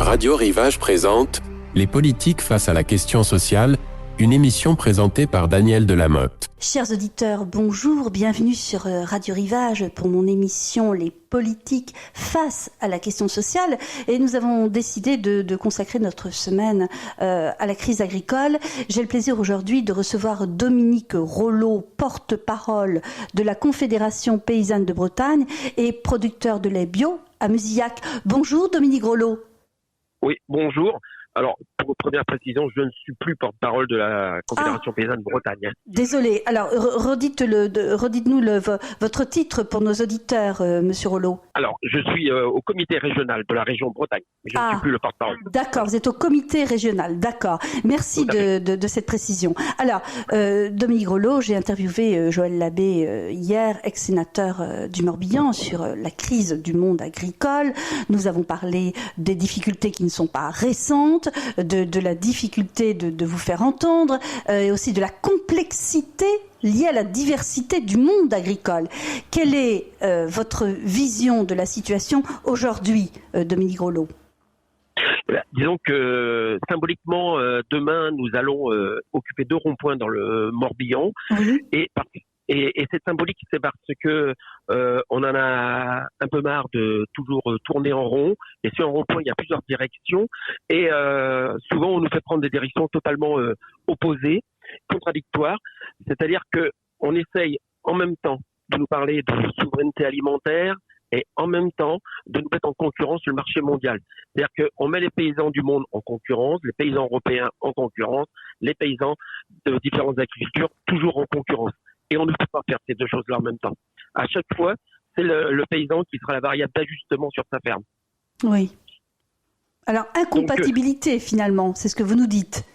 Radio Rivage présente Les politiques face à la question sociale, une émission présentée par Daniel Delamotte. Chers auditeurs, bonjour, bienvenue sur Radio Rivage pour mon émission Les politiques face à la question sociale. Et nous avons décidé de consacrer notre semaine à la crise agricole. J'ai le plaisir aujourd'hui de recevoir Dominique Rolot, porte-parole de la Confédération paysanne de Bretagne et producteur de lait bio à Musillac. Bonjour Dominique Rolot. Oui, bonjour. Alors, pour première précision, je ne suis plus porte-parole de la Confédération paysanne de Bretagne. Désolé. Alors, redites-nous votre titre pour nos auditeurs, Monsieur Rolot. Alors, je suis au comité régional de la région Bretagne. Je ne suis plus le porte-parole. D'accord, vous êtes au comité régional. D'accord. Merci de cette précision. Alors, Dominique Rolot, j'ai interviewé Joël Labbé hier, ex-sénateur du Morbihan, sur la crise du monde agricole. Nous avons parlé des difficultés qui ne sont pas récentes, de la difficulté de vous faire entendre, et aussi de la complexité liée à la diversité du monde agricole. Quelle est votre vision de la situation aujourd'hui, Dominique Rolot ? Disons que symboliquement, demain, nous allons occuper 2 ronds-points dans le Morbihan. Oui. Et c'est symbolique, c'est parce que on en a un peu marre de toujours tourner en rond. Et sur un rond-point, il y a plusieurs directions. Et souvent, on nous fait prendre des directions totalement opposées, contradictoires. C'est-à-dire que on essaye en même temps de nous parler de souveraineté alimentaire et en même temps de nous mettre en concurrence sur le marché mondial. C'est-à-dire qu'on met les paysans du monde en concurrence, les paysans européens en concurrence, les paysans de différentes agricultures toujours en concurrence. Et on ne peut pas faire ces 2 choses-là en même temps. À chaque fois, c'est le paysan qui sera la variable d'ajustement sur sa ferme. Oui. Alors, incompatibilité, finalement, c'est ce que vous nous dites.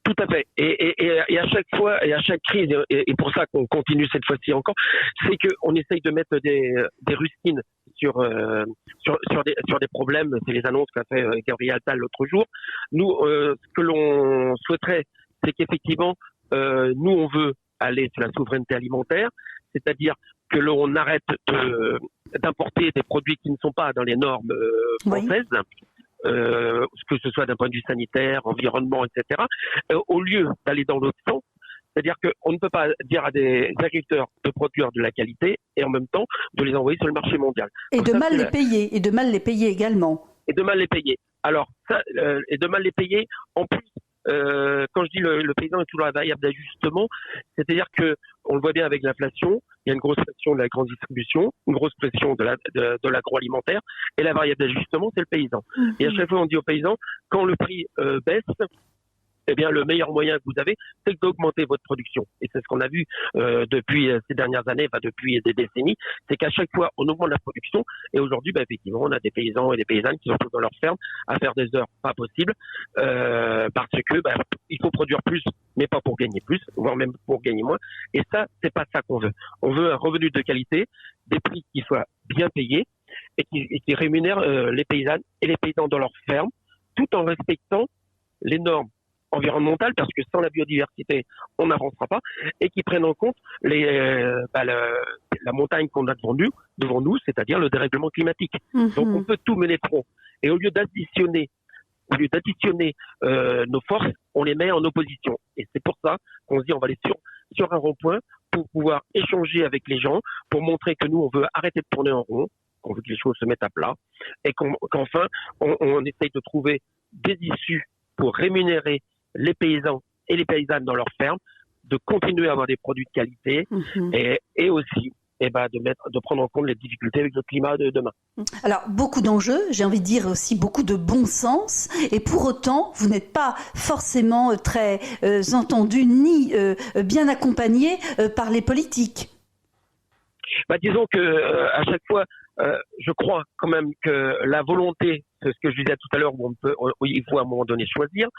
Tout à fait. Et à chaque fois, et à chaque crise, et pour ça qu'on continue cette fois-ci encore, c'est qu'on essaye de mettre des rustines sur des problèmes. C'est les annonces qu'a fait Gabriel Attal l'autre jour. Nous, ce que l'on souhaiterait, c'est qu'effectivement, nous, on veut aller sur la souveraineté alimentaire, c'est-à-dire que l'on arrête d'importer des produits qui ne sont pas dans les normes françaises, que ce soit d'un point de vue sanitaire, environnement, etc., au lieu d'aller dans l'autre sens. C'est-à-dire qu'on ne peut pas dire à des agriculteurs de produire de la qualité et en même temps de les envoyer sur le marché mondial. Et de mal les payer, et de mal les payer également. Et de mal les payer. Alors, ça, et de mal les payer, en plus, quand je dis le paysan est toujours la variable d'ajustement, c'est-à-dire que on le voit bien avec l'inflation, il y a une grosse pression de la grande distribution, une grosse pression de l'agroalimentaire, et la variable d'ajustement, c'est le paysan. Et à chaque fois, on dit aux paysans, quand le prix baisse, eh bien, le meilleur moyen que vous avez, c'est d'augmenter votre production. Et c'est ce qu'on a vu depuis ces dernières années, depuis des décennies, c'est qu'à chaque fois, on augmente la production. Et aujourd'hui, effectivement, on a des paysans et des paysannes qui sont tous dans leur ferme à faire des heures pas possibles, parce que il faut produire plus, mais pas pour gagner plus, voire même pour gagner moins. Et ça, c'est pas ça qu'on veut. On veut un revenu de qualité, des prix qui soient bien payés et qui rémunèrent les paysannes et les paysans dans leur ferme, tout en respectant les normes environnementales, parce que sans la biodiversité, on n'avancera pas, et qui prennent en compte la montagne qu'on a devant nous, c'est-à-dire le dérèglement climatique. Donc on peut tout mener de front. Et au lieu d'additionner nos forces, on les met en opposition. Et c'est pour ça qu'on se dit on va aller sur un rond-point pour pouvoir échanger avec les gens, pour montrer que nous, on veut arrêter de tourner en rond, qu'on veut que les choses se mettent à plat, et qu'enfin, on essaye de trouver des issues pour rémunérer les paysans et les paysannes dans leurs fermes, de continuer à avoir des produits de qualité et aussi de prendre en compte les difficultés avec le climat de demain. Alors, beaucoup d'enjeux, j'ai envie de dire aussi beaucoup de bon sens, et pour autant, vous n'êtes pas forcément très entendu ni bien accompagné par les politiques. Disons que à chaque fois, je crois quand même que la volonté, c'est ce que je disais tout à l'heure, où il faut à un moment donné choisir,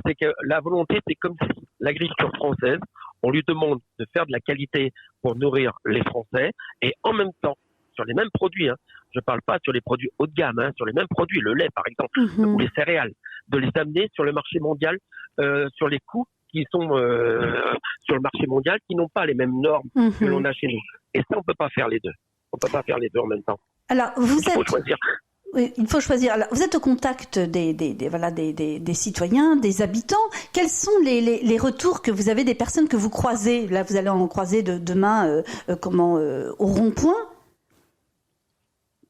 c'est que la volonté, c'est comme si l'agriculture française, on lui demande de faire de la qualité pour nourrir les Français, et en même temps, sur les mêmes produits, je ne parle pas sur les produits haut de gamme, sur les mêmes produits, le lait par exemple, ou les céréales, de les amener sur le marché mondial, sur les coûts qui sont sur le marché mondial, qui n'ont pas les mêmes normes que l'on a chez nous. Et ça, on ne peut pas faire les deux. On ne peut pas faire les deux en même temps. Alors, Il faut choisir. Oui, il faut choisir. Alors, vous êtes au contact des citoyens, des habitants. Quels sont les retours que vous avez des personnes que vous croisez? Là, vous allez en croiser demain, au rond-point.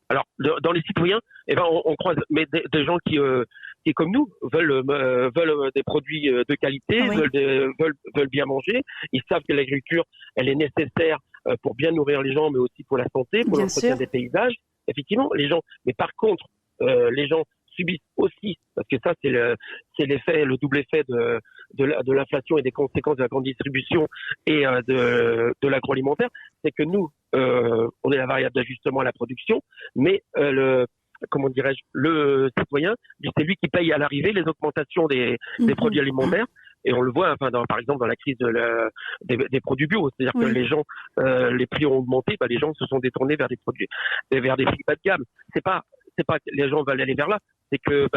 Alors, dans les citoyens, on croise des gens qui comme nous veulent des produits de qualité, Oui. veulent bien manger. Ils savent que l'agriculture, elle est nécessaire pour bien nourrir les gens, mais aussi pour la santé, pour Bien l'entretien sûr. des paysages. Effectivement, les gens. Mais par contre, les gens subissent aussi, parce que ça, c'est l'effet, le double effet de l'inflation et des conséquences de la grande distribution et de l'agroalimentaire, c'est que nous, on est la variable d'ajustement à la production, mais comment dirais-je, le citoyen, c'est lui qui paye à l'arrivée les augmentations des produits alimentaires. Et on le voit, par exemple, dans la crise des produits bio. C'est-à-dire que les gens, les prix ont augmenté, les gens se sont détournés vers des produits, vers des prix bas de gamme. C'est pas que les gens veulent aller vers là, c'est que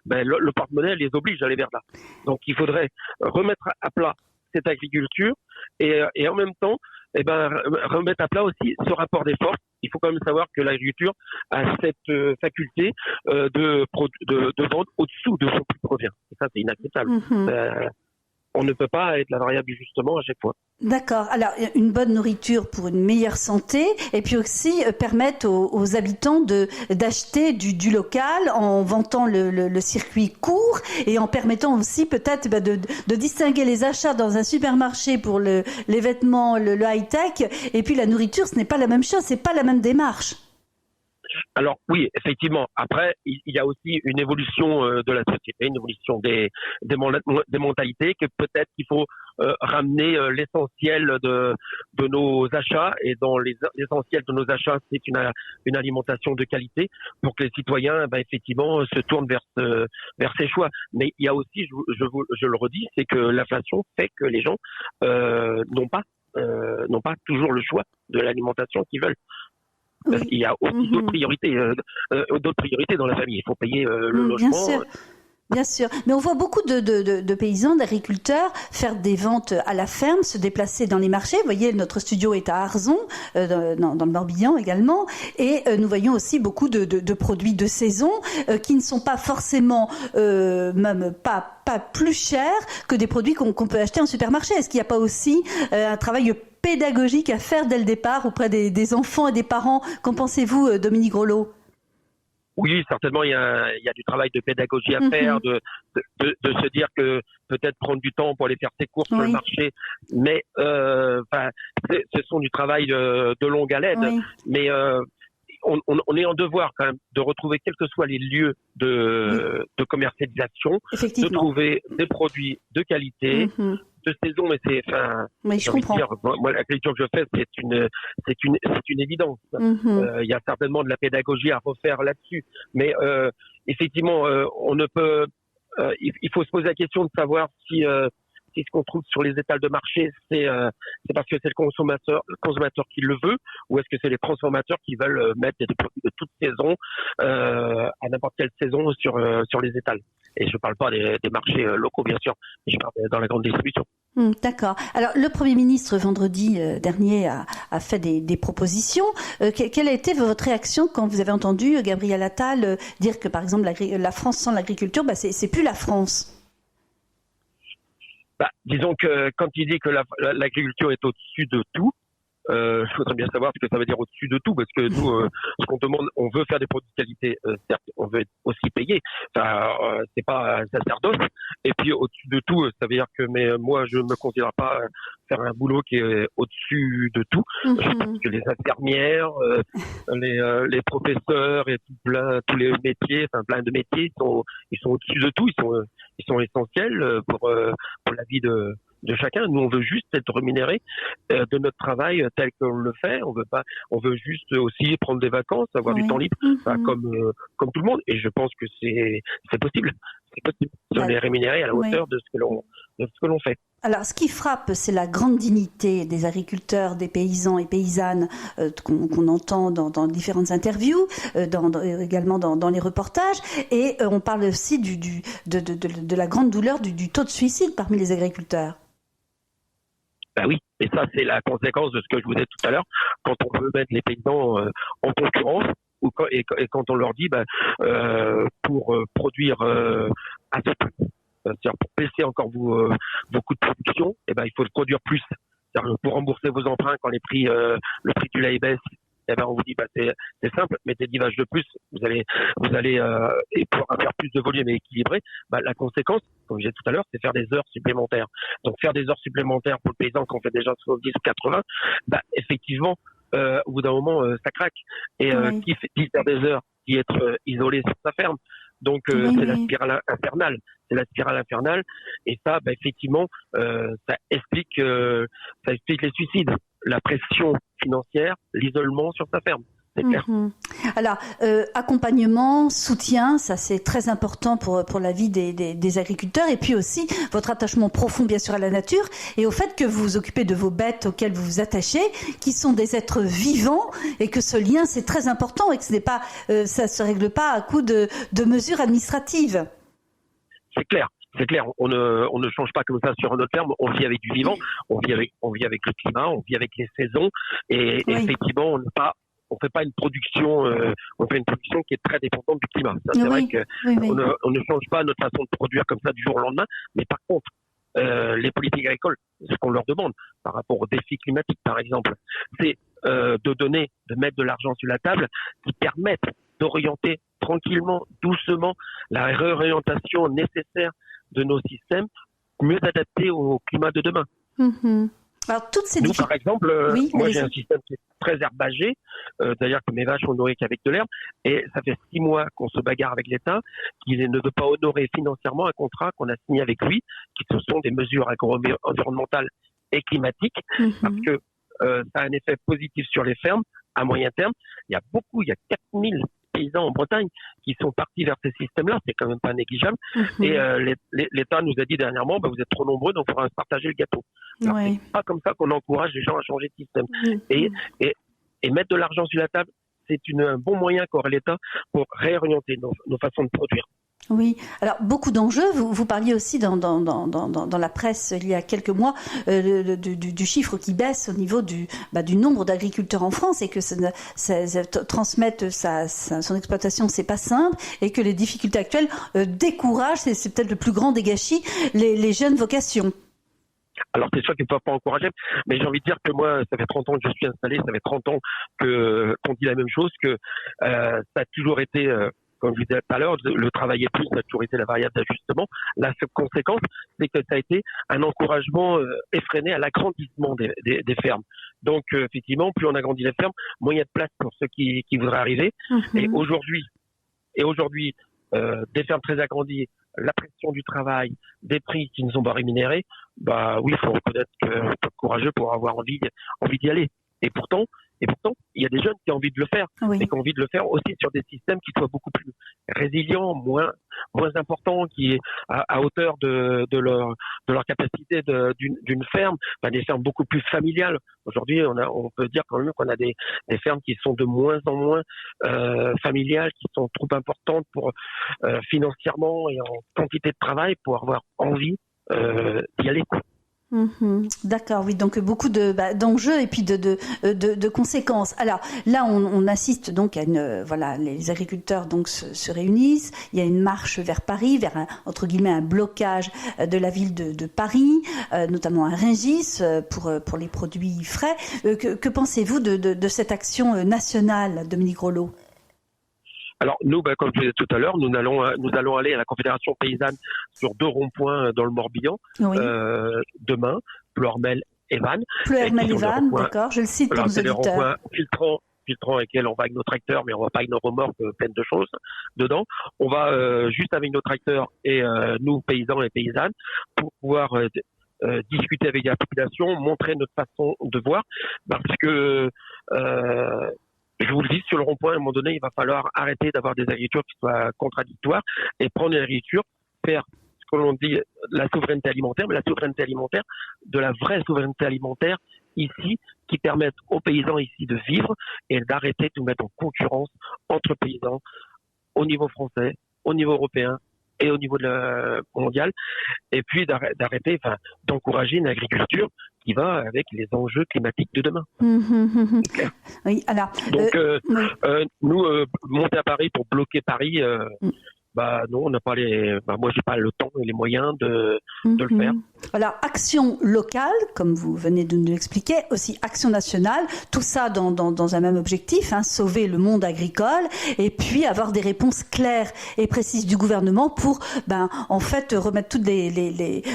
le porte-monnaie les oblige à aller vers là. Donc il faudrait remettre à plat cette agriculture et en même temps, remettre à plat aussi ce rapport des forces. Il faut quand même savoir que l'agriculture a cette faculté de vendre au-dessous de son prix de revient. Et ça, c'est inacceptable. On ne peut pas être la variable d'ajustement à chaque fois. D'accord. Alors, une bonne nourriture pour une meilleure santé, et puis aussi permettre aux habitants d'acheter du local en vantant le circuit court et en permettant aussi peut-être de distinguer les achats dans un supermarché pour les vêtements, le high-tech, et puis la nourriture, ce n'est pas la même chose, c'est pas la même démarche. Alors oui, effectivement. Après, il y a aussi une évolution de la société, une évolution des mentalités, que peut-être qu'il faut ramener l'essentiel de nos achats, et dans l'essentiel de nos achats, c'est une alimentation de qualité pour que les citoyens, effectivement, se tournent vers ces choix. Mais il y a aussi, je le redis, c'est que l'inflation fait que les gens n'ont pas toujours le choix de l'alimentation qu'ils veulent. Parce qu'il y a aussi d'autres priorités dans la famille. Il faut payer le logement. Bien sûr. Mais on voit beaucoup de paysans, d'agriculteurs faire des ventes à la ferme, se déplacer dans les marchés. Vous voyez, notre studio est à Arzon, dans le Morbihan également. Et nous voyons aussi beaucoup de produits de saison qui ne sont pas forcément, même pas plus chers que des produits qu'on peut acheter en supermarché. Est-ce qu'il n'y a pas aussi un travail pédagogique à faire dès le départ auprès des enfants et des parents? Qu'en pensez-vous, Dominique Grelot? Oui, certainement, il y a du travail de pédagogie à faire, de se dire que peut-être prendre du temps pour aller faire ses courses sur le marché, mais ce sont du travail de longue haleine. Mais on est en devoir quand même de retrouver, quels que soient les lieux de commercialisation, de trouver des produits de qualité, de saison. Mais je comprends. Moi, la culture que je fais, c'est une évidence. Il y a certainement de la pédagogie à refaire là-dessus, mais effectivement, on ne peut. Il faut se poser la question de savoir si ce qu'on trouve sur les étals de marché, c'est parce que c'est le consommateur qui le veut, ou est-ce que c'est les transformateurs qui veulent mettre des produits de toute saison à n'importe quelle saison sur les étals. Et je ne parle pas des marchés locaux, bien sûr, mais je parle dans la grande distribution. D'accord. Alors, le Premier ministre, vendredi dernier, a fait des propositions. Quelle a été votre réaction quand vous avez entendu Gabriel Attal dire que, par exemple, la France sans l'agriculture, c'est plus la France? Disons que quand il dit que l'agriculture est au-dessus de tout, je voudrais bien savoir ce que ça veut dire au-dessus de tout, parce que nous, ce qu'on demande, on veut faire des produits de qualité, certes, on veut être aussi payé. C'est pas un sacerdoce. Et puis au-dessus de tout, ça veut dire que moi, je me considère pas faire un boulot qui est au-dessus de tout. Je pense que les infirmières, les professeurs et tous les métiers, plein de métiers, ils sont au-dessus de tout. Ils sont essentiels pour la vie de chacun. Nous, on veut juste être rémunérés de notre travail tel qu'on le fait. On veut juste aussi prendre des vacances, avoir du temps libre, comme tout le monde. Et je pense que c'est possible. C'est possible. Si on est rémunéré à la hauteur de ce que l'on fait. Alors, ce qui frappe, c'est la grande dignité des agriculteurs, des paysans et paysannes qu'on entend dans différentes interviews, également dans les reportages. Et on parle aussi de la grande douleur du taux de suicide parmi les agriculteurs. Oui, et ça, c'est la conséquence de ce que je vous disais tout à l'heure. Quand on veut mettre les paysans en concurrence, et quand on leur dit pour produire à ce prix, c'est-à-dire pour baisser encore vos coûts de production, il faut produire plus. C'est-à-dire pour rembourser vos emprunts quand le prix du lait baisse, on vous dit c'est simple, mettez 10 vaches de plus, vous allez et pour faire plus de volume et équilibrer. La conséquence, comme je disais tout à l'heure, c'est faire des heures supplémentaires. Donc faire des heures supplémentaires pour le paysan quand on fait déjà 70 ou 80, effectivement, au bout d'un moment, ça craque. Et qui faire des heures, qui être isolé sur sa ferme. Donc c'est la spirale infernale. C'est la spirale infernale. Et ça, effectivement, ça explique les suicides, la pression financière, l'isolement sur sa ferme. C'est clair. Alors, accompagnement, soutien, ça c'est très important pour la vie des agriculteurs, et puis aussi votre attachement profond bien sûr à la nature et au fait que vous vous occupez de vos bêtes auxquelles vous vous attachez, qui sont des êtres vivants, et que ce lien c'est très important et que ce n'est pas, ça se règle pas à coup de mesures administratives. C'est clair. C'est clair, on ne change pas comme ça sur notre ferme. On vit avec du vivant, on vit avec le climat, on vit avec les saisons, et effectivement, on fait pas une production, on fait une production qui est très dépendante du climat. Ça, c'est vrai que on ne change pas notre façon de produire comme ça du jour au lendemain. Mais par contre, les politiques agricoles, ce qu'on leur demande par rapport aux défis climatiques, par exemple, c'est de mettre de l'argent sur la table qui permettent d'orienter tranquillement, doucement, la réorientation nécessaire de nos systèmes, mieux adaptés au climat de demain. Alors, toutes ces par exemple, moi j'ai un système qui est très herbagé, c'est-à-dire que mes vaches sont nourries qu'avec de l'herbe, et ça fait 6 mois qu'on se bagarre avec l'État, qui ne veut pas honorer financièrement un contrat qu'on a signé avec lui, qui ce sont des mesures environnementales et climatiques, parce que ça a un effet positif sur les fermes à moyen terme. Il y a 4000 paysans en Bretagne qui sont partis vers ces systèmes-là, c'est quand même pas négligeable. Et l'État nous a dit dernièrement, vous êtes trop nombreux, donc on va se partager le gâteau. Alors, c'est pas comme ça qu'on encourage les gens à changer de système. Et mettre de l'argent sur la table, c'est un bon moyen qu'aurait l'État pour réorienter nos façons de produire. Oui, alors beaucoup d'enjeux. Vous parliez aussi dans la presse il y a quelques mois du chiffre qui baisse au niveau du nombre d'agriculteurs en France, et que transmettre son exploitation, c'est pas simple, et que les difficultés actuelles découragent, c'est peut-être le plus grand des gâchis, les jeunes vocations. Alors c'est sûr qu'il ne faut pas encourager, mais j'ai envie de dire que moi, ça fait 30 ans que je suis installé, ça fait 30 ans qu'on dit la même chose, que ça a toujours été... comme je disais tout à l'heure, le travailler plus, ça a toujours été la variable d'ajustement. La conséquence, c'est que ça a été un encouragement effréné à l'agrandissement des fermes. Donc, effectivement, plus on agrandit les fermes, moins il y a de place pour ceux qui voudraient arriver. Et aujourd'hui, des fermes très agrandies, la pression du travail, des prix qui ne sont pas rémunérés, oui, il faut reconnaître que c'est courageux pour avoir envie d'y aller. Et pourtant, il y a des jeunes qui ont envie de le faire, mais qui ont envie de le faire aussi sur des systèmes qui soient beaucoup plus résilients, moins importants, qui est à hauteur de leur capacité d'une ferme, des fermes beaucoup plus familiales. Aujourd'hui, on peut dire quand même qu'on a des fermes qui sont de moins en moins familiales, qui sont trop importantes pour financièrement et en quantité de travail pour avoir envie d'y aller. D'accord, oui, donc beaucoup d'enjeux et puis de conséquences. Alors là, on assiste donc à les agriculteurs donc se réunissent. Il y a une marche vers Paris, vers entre guillemets un blocage de la ville de Paris, notamment à Rungis pour les produits frais. Que pensez-vous de cette action nationale, Dominique Rolot ? Alors nous, comme je disais tout à l'heure, nous allons aller à la Confédération paysanne sur 2 ronds-points dans le Morbihan demain, Ploërmel et Vannes. Ploërmel et Vannes, d'accord, je le cite pour nos auditeurs. C'est des ronds-points filtrants avec lesquels on va avec nos tracteurs, mais on va pas avec nos remorques pleines de choses dedans. On va juste avec nos tracteurs et nous, paysans et paysannes, pour pouvoir discuter avec la population, montrer notre façon de voir, parce que je vous le dis, sur le rond-point, à un moment donné, il va falloir arrêter d'avoir des agricultures qui soient contradictoires et prendre une agriculture, faire ce que l'on dit la souveraineté alimentaire, mais la souveraineté alimentaire, de la vraie souveraineté alimentaire ici, qui permette aux paysans ici de vivre et d'arrêter de nous mettre en concurrence entre paysans au niveau français, au niveau européen et au niveau mondial, et puis d'arrêter, d'encourager une agriculture qui va avec les enjeux climatiques de demain. C'est clair. Oui, alors. Donc, oui. nous, monter à Paris pour bloquer Paris, non, on n'a pas moi, j'ai pas le temps et les moyens de le faire. Alors, action locale, comme vous venez de nous l'expliquer, aussi action nationale, tout ça dans un même objectif, sauver le monde agricole, et puis avoir des réponses claires et précises du gouvernement pour, en fait, remettre toutes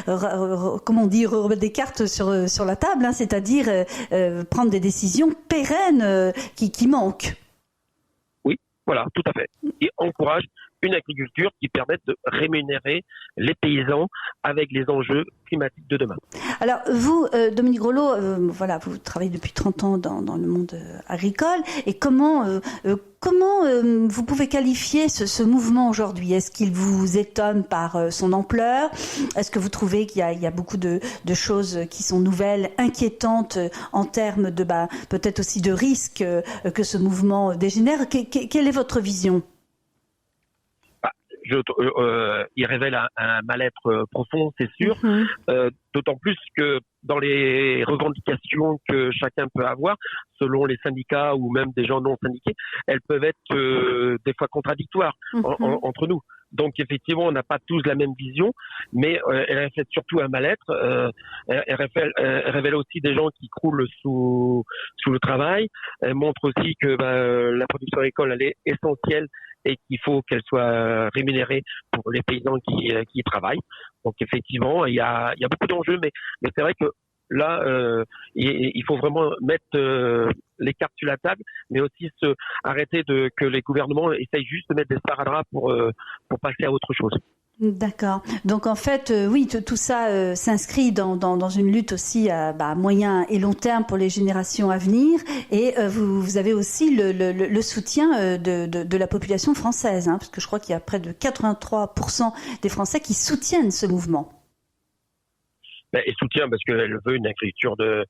remettre des cartes sur la table, c'est-à-dire prendre des décisions pérennes qui manquent. Oui, voilà, tout à fait. Et encourage une agriculture qui permette de rémunérer les paysans avec les enjeux climatiques de demain. Alors vous, Dominique Grelot, vous travaillez depuis 30 ans dans le monde agricole, et comment vous pouvez qualifier ce mouvement aujourd'hui? Est-ce qu'il vous étonne par son ampleur? Est-ce que vous trouvez qu'il y a beaucoup de choses qui sont nouvelles, inquiétantes en termes de peut-être aussi de risques que ce mouvement dégénère? Quelle est votre vision? Il révèle un mal-être profond, c'est sûr, d'autant plus que dans les revendications que chacun peut avoir, selon les syndicats ou même des gens non syndiqués, elles peuvent être des fois contradictoires entre nous. Donc effectivement, on n'a pas tous la même vision, mais elle reflète surtout un mal-être. Elle révèle aussi des gens qui croulent sous le travail. Elle montre aussi que la production agricole, elle est essentielle et qu'il faut qu'elle soit rémunérée pour les paysans qui y travaillent. Donc effectivement, il y a beaucoup d'enjeux, mais c'est vrai que là, il faut vraiment mettre les cartes sur la table, mais aussi arrêter que les gouvernements essayent juste de mettre des sparadraps pour passer à autre chose. D'accord. Donc en fait, oui, tout ça s'inscrit dans une lutte aussi à moyen et long terme pour les générations à venir. Et vous avez aussi le soutien de la population française, parce que je crois qu'il y a près de 83% des Français qui soutiennent ce mouvement. Et soutient parce qu'elle veut une agriculture de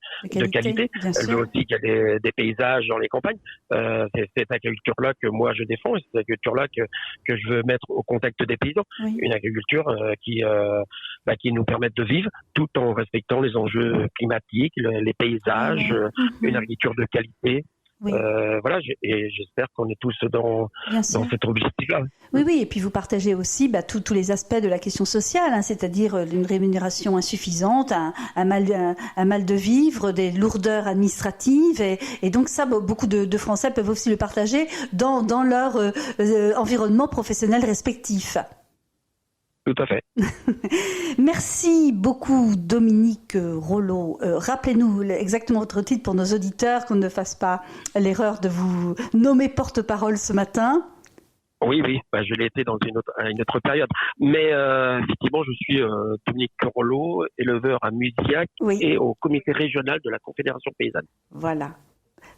qualité. Elle veut aussi qu'il y ait des paysages dans les campagnes. C'est cette agriculture-là que moi je défends, et cette agriculture-là que je veux mettre au contact des paysans. Oui. Une agriculture qui nous permette de vivre tout en respectant les enjeux climatiques, les paysages, une agriculture de qualité. Oui. Et j'espère qu'on est tous dans cet objectif-là. Oui, et puis vous partagez aussi tous les aspects de la question sociale, c'est-à-dire une rémunération insuffisante, un mal de vivre, des lourdeurs administratives, et donc ça, beaucoup de Français peuvent aussi le partager dans leur environnement professionnel respectif. Tout à fait. Merci beaucoup, Dominique Grelot. Rappelez-nous exactement votre titre pour nos auditeurs, qu'on ne fasse pas l'erreur de vous nommer porte-parole ce matin. Oui, je l'ai été dans une autre période. Mais effectivement, je suis Dominique Grelot, éleveur à Musillac et au comité régional de la Confédération paysanne. Voilà.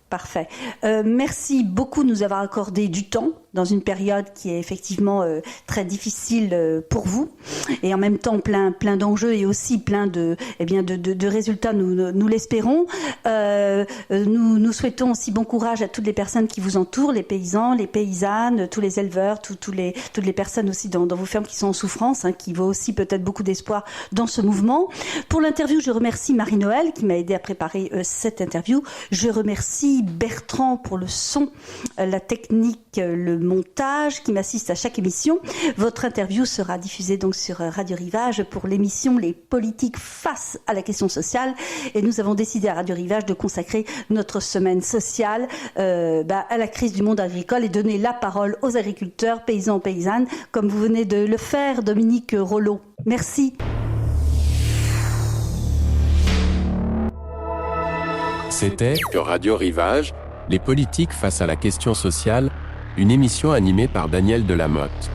Parfait. Merci beaucoup de nous avoir accordé du temps dans une période qui est effectivement très difficile pour vous, et en même temps plein d'enjeux et aussi plein de résultats, nous l'espérons. Nous souhaitons aussi bon courage à toutes les personnes qui vous entourent, les paysans, les paysannes, tous les éleveurs, toutes les personnes aussi dans vos fermes qui sont en souffrance, qui voient aussi peut-être beaucoup d'espoir dans ce mouvement. Pour l'interview, je remercie Marie-Noël qui m'a aidé à préparer cette interview. Je remercie Bertrand pour le son, la technique, le montage, qui m'assiste à chaque émission. Votre interview sera diffusée donc sur Radio Rivage pour l'émission Les politiques face à la question sociale, et nous avons décidé à Radio Rivage de consacrer notre semaine sociale à la crise du monde agricole et donner la parole aux agriculteurs, paysans, paysannes, comme vous venez de le faire, Dominique Grelot. Merci. C'était sur Radio Rivage, les politiques face à la question sociale, une émission animée par Daniel Delamotte.